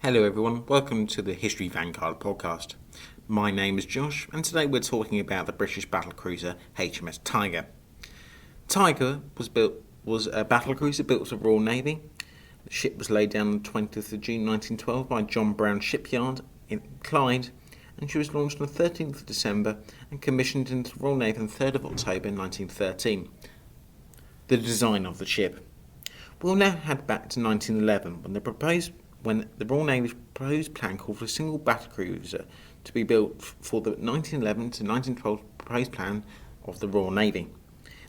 Hello everyone, welcome to the History Vanguard podcast. My name is Josh and today we're talking about the British battlecruiser HMS Tiger. Tiger was a battlecruiser built for the Royal Navy. The ship was laid down on the 20th of June 1912 by John Brown Shipyard in Clyde, and she was launched on the 13th of December and commissioned into the Royal Navy on the 3rd of October 1913. The design of the ship. We'll now head back to 1911 when the Royal Navy's proposed plan called for a single battlecruiser to be built for the 1911 to 1912 proposed plan of the Royal Navy.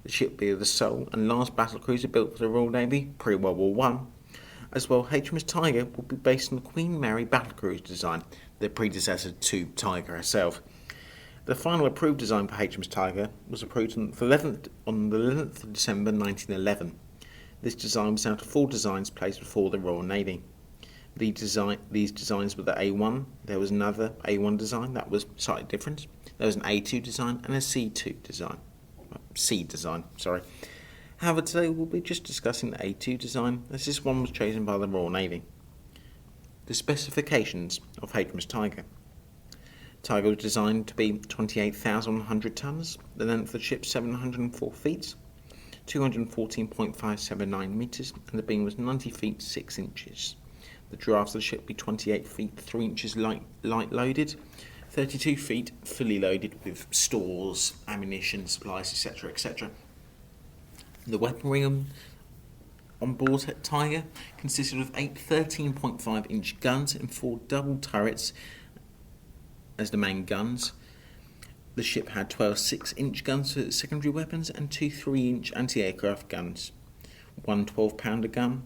The ship would be the sole and last battlecruiser built for the Royal Navy pre-World War I. As well, HMS Tiger will be based on the Queen Mary battlecruiser design, the predecessor to Tiger herself. The final approved design for HMS Tiger was approved on the 11th of December 1911. This design was out of 4 designs placed before the Royal Navy. These designs were the A1, there was another A1 design that was slightly different, there was an A2 design and a C2 design. However, today we'll be just discussing the A2 design, as this one was chosen by the Royal Navy. The specifications of HMS Tiger. Tiger was designed to be 28,100 tonnes, the length of the ship 704 feet, 214.579 metres, and the beam was 90 feet 6 inches. The draft of the ship would be 28 feet 3 inches light loaded, 32 feet fully loaded with stores, ammunition, supplies, etc. etc. The weaponry on board at Tiger consisted of 8 13.5 inch guns and 4 double turrets as the main guns. The ship had 12 6-inch guns for secondary weapons and 2 3-inch anti-aircraft guns, 1 12-pounder gun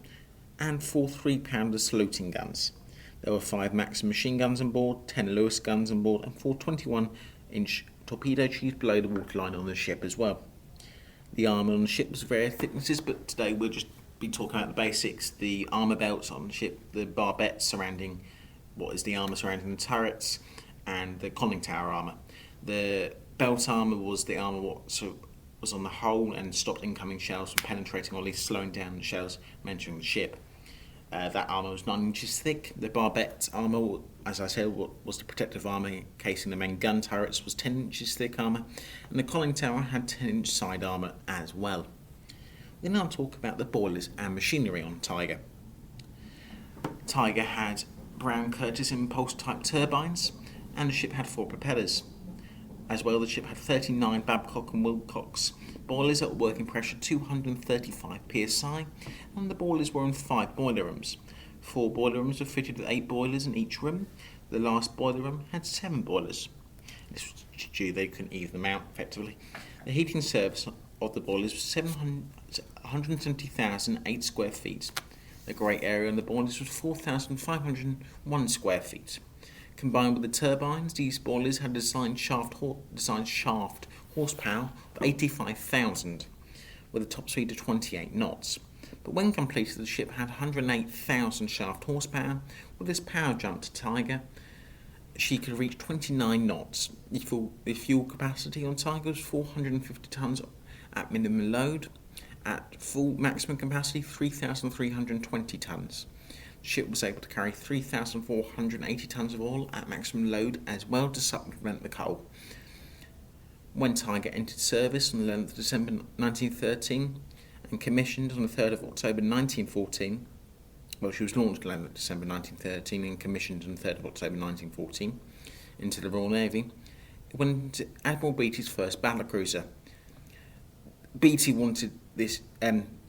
and 4 3-pounder saluting guns. There were 5 Maxim machine guns on board, 10 Lewis guns on board and 4 21-inch torpedo tubes below the waterline on the ship as well. The armour on the ship was of various thicknesses, but today we'll just be talking about the basics. The armour belts on the ship, the barbettes surrounding what is the armour surrounding the turrets, and the conning tower armour. The belt armour was the armour what was on the hull and stopped incoming shells from penetrating, or at least slowing down the shells entering the ship. That armour was 9 inches thick. The barbette armour, as I said, was the protective armour encasing the main gun turrets, was 10 inches thick armour, and the conning tower had 10-inch side armour as well. We now talk about the boilers and machinery on Tiger. Tiger had Brown Curtis impulse type turbines, and the ship had 4 propellers. As well, the ship had 39 Babcock and Wilcox boilers at working pressure 235 psi, and the boilers were in 5 boiler rooms. 4 boiler rooms were fitted with 8 boilers in each room. The last boiler room had 7 boilers. This was due they couldn't even them out effectively. The heating surface of the boilers was 170,008 square feet. The grey area on the boilers was 4,501 square feet. Combined with the turbines, these boilers had designed shaft horsepower of 85,000, with a top speed of 28 knots. But when completed, the ship had 108,000 shaft horsepower. With this power jump to Tiger, she could reach 29 knots. The fuel capacity on Tiger was 450 tonnes at minimum load. At full maximum capacity, 3,320 tonnes. The ship was able to carry 3,480 tonnes of oil at maximum load as well to supplement the coal. When Tiger entered service on the 11th of December 1913 and commissioned on the 3rd of October 1914, she was launched on the 11th of December 1913 and commissioned on the 3rd of October 1914 into the Royal Navy, it went into Admiral Beatty's first battlecruiser. Beatty wanted this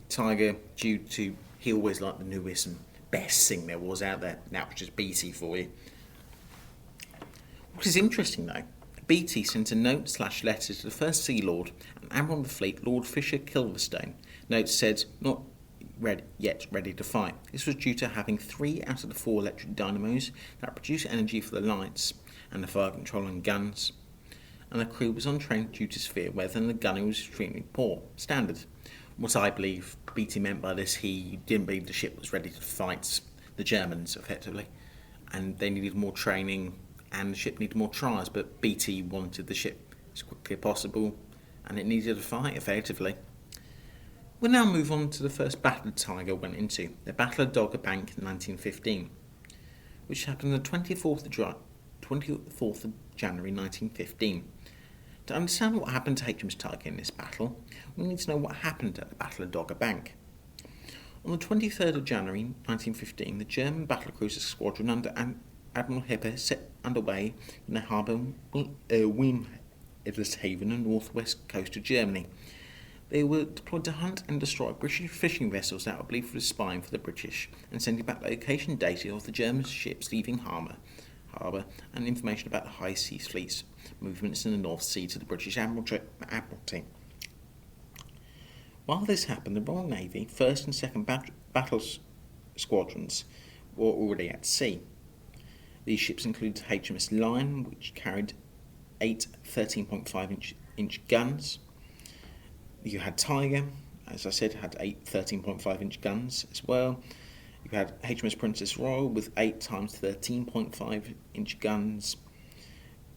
Tiger due to he always liked the newest and best thing there was out there. Now it's just Beatty for you. What is interesting though, Beatty sent a note/letter to the First Sea Lord and Admiral of the Fleet, Lord Fisher Kilverstone. Note said, not yet ready to fight. This was due to having 3 out of the 4 electric dynamos that produce energy for the lights and the fire control and guns, and the crew was untrained due to severe weather and the gunning was extremely poor. Standard. What I believe Beatty meant by this, he didn't believe the ship was ready to fight the Germans effectively, and they needed more training and the ship needed more trials, but Beatty wanted the ship as quickly as possible and it needed a fight effectively. We'll now move on to the first battle Tiger went into, the Battle of Dogger Bank in 1915. which happened on the 24th of January 1915. To understand what happened to HMS Tiger in this battle, we need to know what happened at the Battle of Dogger Bank. On the 23rd of January 1915, the German battlecruiser squadron under Admiral Hipper set underway in the harbour Wilhelmshaven on the northwest coast of Germany. They were deployed to hunt and destroy British fishing vessels that were believed to be spying for the British and sending back location data of the German ships leaving harbour and information about the High Seas Fleet's movements in the North Sea to the British Admiralty. While this happened, the Royal Navy 1st and 2nd Battle Squadrons were already at sea. These ships included HMS Lion, which carried 8 13.5-inch guns. You had Tiger, as I said, had 8 13.5-inch guns as well. You had HMS Princess Royal with 8 times 13.5-inch guns.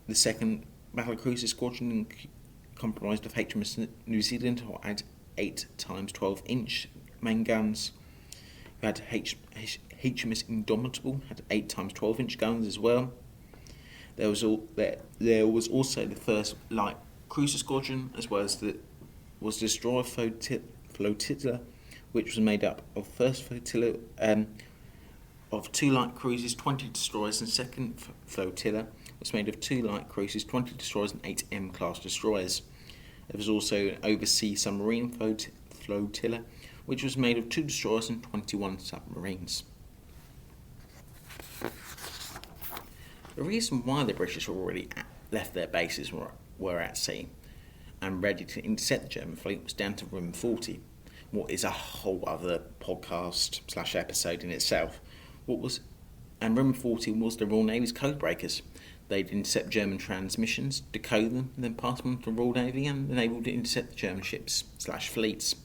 The 2nd Battlecruiser Squadron, comprised of HMS New Zealand, had 8 times 12-inch main guns. You had HMS Indomitable, had 8 times 12-inch guns as well. There was also the 1st Light Cruiser Squadron, as well as the Destroyer Flotilla, which was made up of 1st Flotilla of 2 light cruisers, 20 destroyers, and 2nd Flotilla was made of 2 light cruisers, 20 destroyers, and 8 M-class destroyers. There was also an overseas submarine flotilla, which was made of 2 destroyers and 21 submarines. The reason why the British already left their bases were at sea and ready to intercept the German fleet was down to Room 40, what is a whole other podcast/episode in itself. Room 40 was the Royal Navy's code breakers. They'd intercept German transmissions, decode them, and then pass them to the Royal Navy and enable to intercept the German ships/fleets.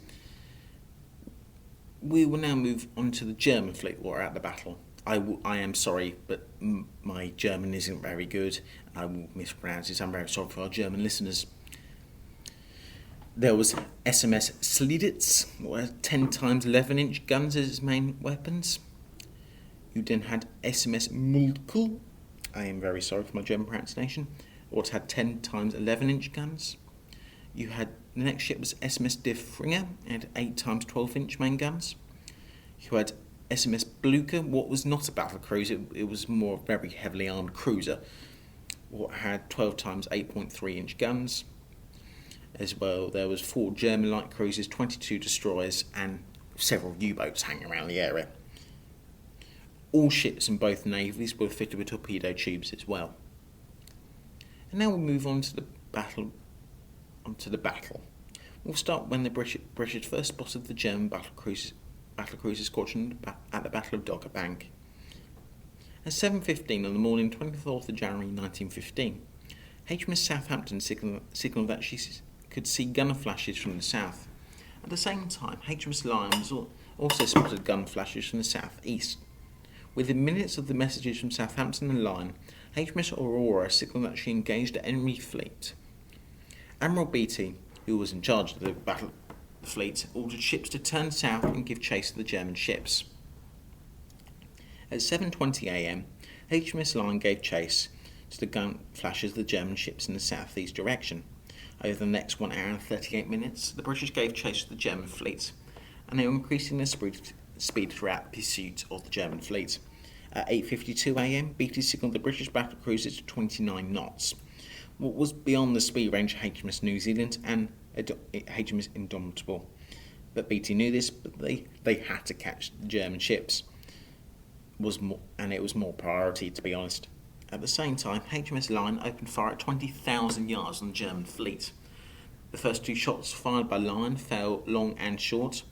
We will now move on to the German fleet war at the battle. I am sorry, but my German isn't very good. I will mispronounce it. I'm very sorry for our German listeners. There was SMS Schlieditz, with 10 times 11-inch guns as its main weapons. You then had SMS Mulkel. I am very sorry for my German pronunciation. It had 10 times 11-inch guns. You had the next ship was SMS Der Fringer, and 8 times 12-inch main guns. You had SMS Blucher, what was not a battle cruiser, it was more a very heavily armed cruiser. What had 12 times 8.3-inch guns. As well, there was 4 German light cruisers, 22 destroyers, and several U-boats hanging around the area. All ships in both navies were fitted with torpedo tubes as well. And now we'll move on to the battle. We'll start when the British first spotted the German battlecruiser squadron at the Battle of Dogger Bank. At 7:15 on the morning 24th of January 1915, HMS Southampton signalled that she could see gunner flashes from the south. At the same time, HMS Lion also spotted gun flashes from the southeast. Within minutes of the messages from Southampton and Lion, HMS Aurora signalled that she engaged the enemy fleet. Admiral Beatty, who was in charge of the battle fleet, ordered ships to turn south and give chase to the German ships. At 7:20 a.m, HMS Lion gave chase to the gun flashes of the German ships in the southeast direction. Over the next 1 hour and 38 minutes, the British gave chase to the German fleet, and they were increasing their speed throughout the pursuit of the German fleet. At 8:52 a.m, Beatty signalled the British battlecruiser to 29 knots, what was beyond the speed range of HMS New Zealand and HMS Indomitable. But Beatty knew this, but they had to catch the German ships, and it was more priority, to be honest. At the same time, HMS Lion opened fire at 20,000 yards on the German fleet. The first 2 shots fired by Lion fell long and short.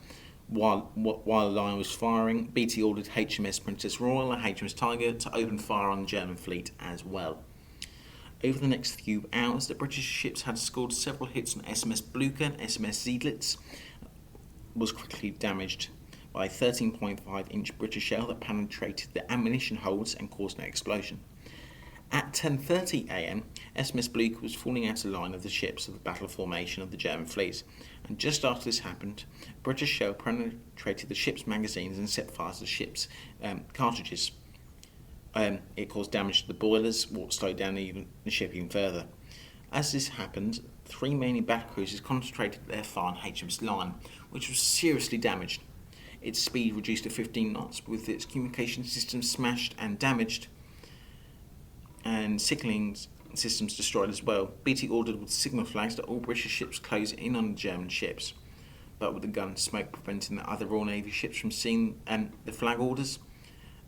While Lion was firing, Beatty ordered HMS Princess Royal and HMS Tiger to open fire on the German fleet as well. Over the next few hours, the British ships had scored several hits on SMS Blucher and SMS Seydlitz, was quickly damaged by a 13.5-inch British shell that penetrated the ammunition holds and caused an explosion. At 10:30 a.m, SMS Blucher was falling out of line of the ships of the battle formation of the German fleet, and just after this happened, a British shell penetrated the ship's magazines and set fire to the ship's cartridges. It caused damage to the boilers, what slowed down the ship even further. As this happened, 3 main battle cruisers concentrated their fire on HMS Lion, which was seriously damaged. Its speed reduced to 15 knots, with its communication systems smashed and damaged, and signalling systems destroyed as well. BT ordered with signal flags that all British ships close in on the German ships, but with the gun smoke preventing the other Royal Navy ships from seeing the flag orders,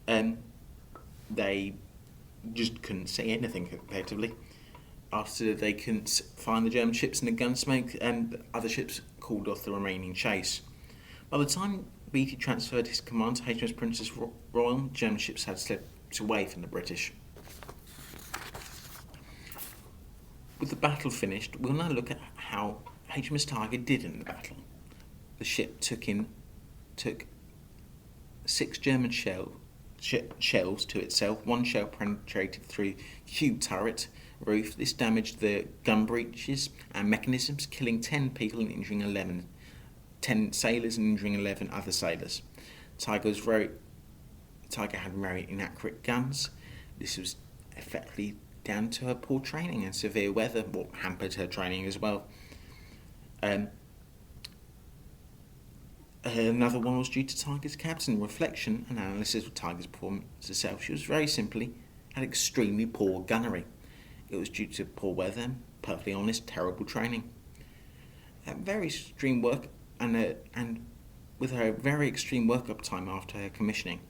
they just couldn't say anything effectively. After they couldn't find the German ships in the gun smoke, the other ships called off the remaining chase. By the time Beatty transferred his command to HMS Princess Royal, German ships had slipped away from the British. With the battle finished, we'll now look at how HMS Tiger did in the battle. The ship took 6 German shells to itself. 1 shell penetrated through Q turret roof. This damaged the gun breeches and mechanisms, killing 10 people and injuring 10 sailors and injuring 11 other sailors. Tiger had very inaccurate guns. This was effectively down to her poor training and severe weather, what hampered her training as well. Another one was due to Tiger's captain. Reflection and analysis of Tiger's performance herself. She was very simply had extremely poor gunnery. It was due to poor weather, perfectly honest, terrible training. Very extreme work, and with her very extreme work-up time after her commissioning,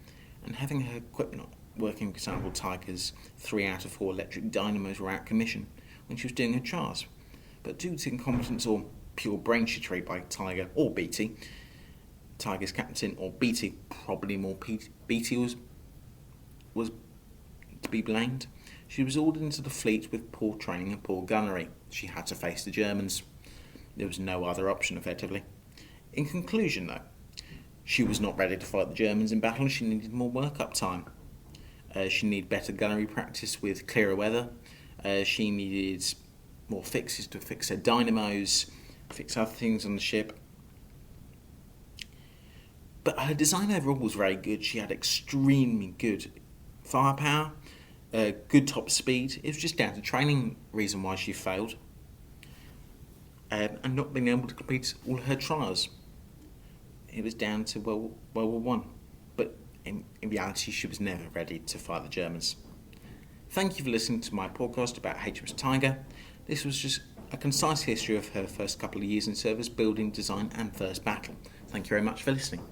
and having her equipment working, for example, Tiger's 3 out of 4 electric dynamos were out of commission when she was doing her trials. But due to incompetence or pure brain trickery by Tiger or Beatty, Tiger's captain, or Beatty, probably more Beatty was to be blamed. She was ordered into the fleet with poor training and poor gunnery. She had to face the Germans. There was no other option, effectively. In conclusion, though, she was not ready to fight the Germans in battle. She needed more work-up time. She needed better gunnery practice with clearer weather. She needed more fixes to fix her dynamos, fix other things on the ship. But her design overall was very good. She had extremely good firepower, good top speed. It was just down to training reason why she failed, and not being able to complete all her trials. It was down to World War I. But in reality, she was never ready to fight the Germans. Thank you for listening to my podcast about HMS Tiger. This was just a concise history of her first couple of years in service, building, design and first battle. Thank you very much for listening.